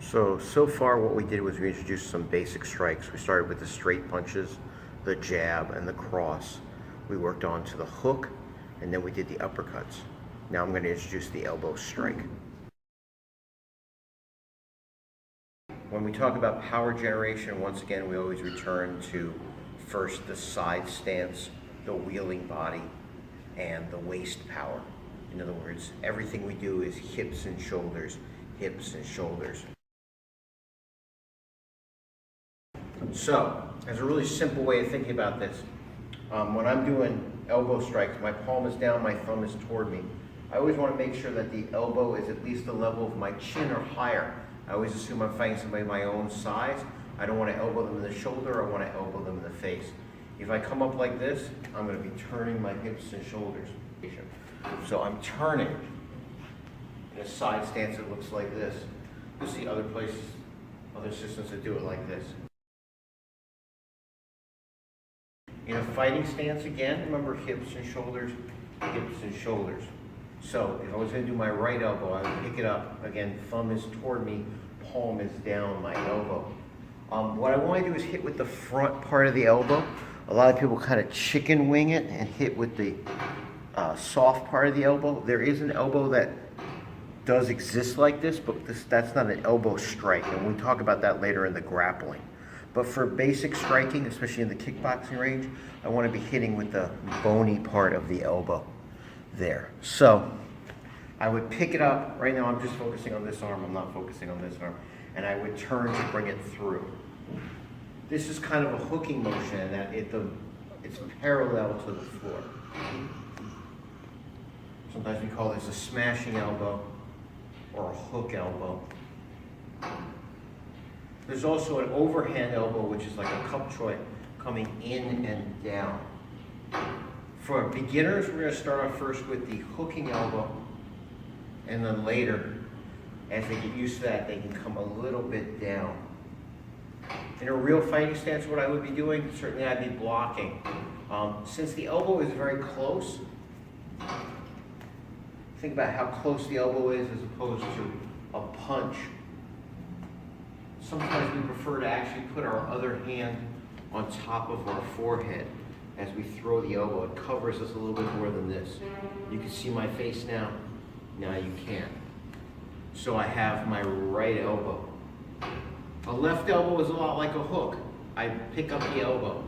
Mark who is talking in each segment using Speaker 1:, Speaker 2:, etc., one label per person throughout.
Speaker 1: So far what we did was we introduced some basic strikes. We started with the straight punches, the jab, and the cross. We worked on to the hook, and then we did the uppercuts. Now I'm going to introduce the elbow strike. When we talk about power generation, once again, we always return to first the side stance, the wheeling body, and the waist power. In other words, everything we do is hips and shoulders, hips and shoulders. So, as a really simple way of thinking about this, when I'm doing elbow strikes, my palm is down, my thumb is toward me. I always want to make sure that the elbow is at least the level of my chin or higher. I always assume I'm fighting somebody my own size. I don't want to elbow them in the shoulder, I want to elbow them in the face. If I come up like this, I'm going to be turning my hips and shoulders. So I'm turning in a side stance that looks like this. You'll see other places, other systems that do it like this. In a fighting stance, again, remember hips and shoulders, hips and shoulders. So if I was going to do my right elbow, I would pick it up. Again, thumb is toward me, palm is down my elbow. What I want to do is hit with the front part of the elbow. A lot of people kind of chicken wing it and hit with the soft part of the elbow. There is an elbow that does exist like this, but that's not an elbow strike, and we'll talk about that later in the grappling. But for basic striking, especially in the kickboxing range, I want to be hitting with the bony part of the elbow there. So I would pick it up. Right now I'm just focusing on this arm, I'm not focusing on this arm, and I would turn to bring it through. This is kind of a hooking motion, and that it's parallel to the floor. Sometimes we call this a smashing elbow or a hook elbow. There's also an overhand elbow, which is like a cup choy, coming in and down. For beginners, we're going to start off first with the hooking elbow, and then later, as they get used to that, they can come a little bit down. In a real fighting stance, what I would be doing, certainly I'd be blocking. Since the elbow is very close, think about how close the elbow is as opposed to a punch. Sometimes we prefer to actually put our other hand on top of our forehead as we throw the elbow. It covers us a little bit more than this. You can see my face now. Now you can't. So I have my right elbow. A left elbow is a lot like a hook. I pick up the elbow.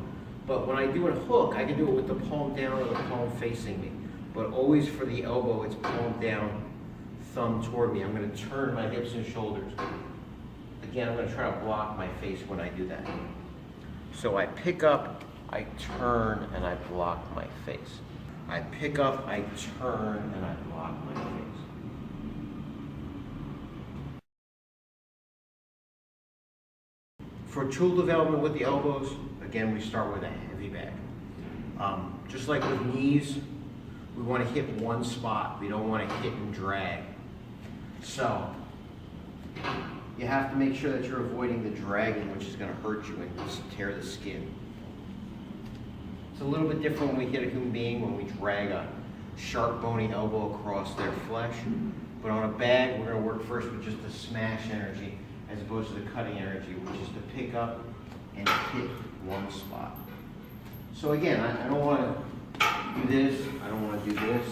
Speaker 1: But when I do a hook, I can do it with the palm down or the palm facing me. But always for the elbow, it's palm down, thumb toward me. I'm going to turn my hips and shoulders. Again, I'm going to try to block my face when I do that. So I pick up, I turn, and I block my face. I pick up, I turn, and I block my face. For tool development with the elbows, again, we start with a heavy bag. Just like with knees, we want to hit one spot. We don't want to hit and drag. So you have to make sure that you're avoiding the dragging, which is going to hurt you and tear the skin. It's a little bit different when we hit a human being, when we drag a sharp bony elbow across their flesh. But on a bag, we're going to work first with just the smash energy as opposed to the cutting energy, which is to pick up and hit one spot. So again, I don't want to do this, I don't want to do this.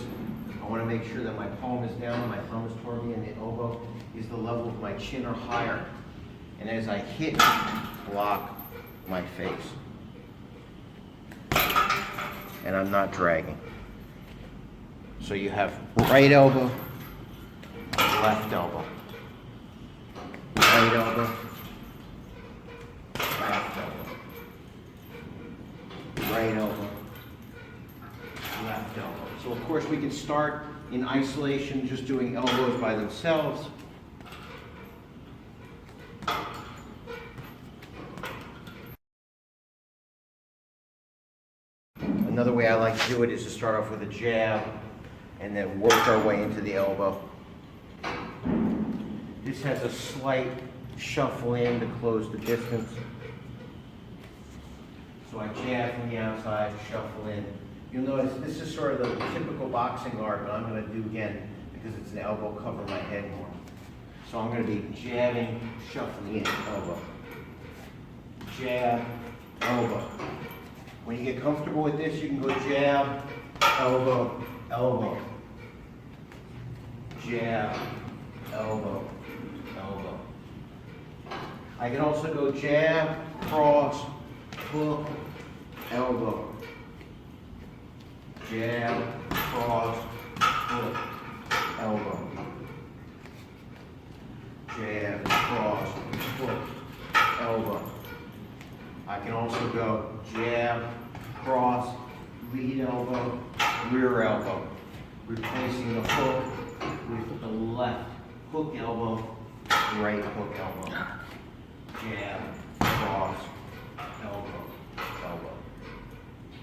Speaker 1: I want to make sure that my palm is down, my thumb is toward me, and the elbow is the level of my chin or higher. And as I hit, block my face. And I'm not dragging. So you have right elbow, left elbow. Right elbow, left elbow. Right elbow, left elbow. So of course we can start in isolation, just doing elbows by themselves. Another way I like to do it is to start off with a jab and then work our way into the elbow. This has a slight shuffle in to close the distance. So I jab from the outside, shuffle in. You'll notice this is sort of the typical boxing guard, but I'm going to do again because it's an elbow, cover my head more. So I'm going to be jabbing, shuffling in, elbow. Jab, elbow. When you get comfortable with this, you can go jab, elbow, elbow. Jab, elbow, elbow. I can also go jab, cross, hook, elbow. Jab, cross, hook, elbow. Jab, cross, hook, elbow. I can also go jab, cross, lead elbow, rear elbow. Replacing the hook with the left hook elbow, right hook elbow. Jab, cross, elbow.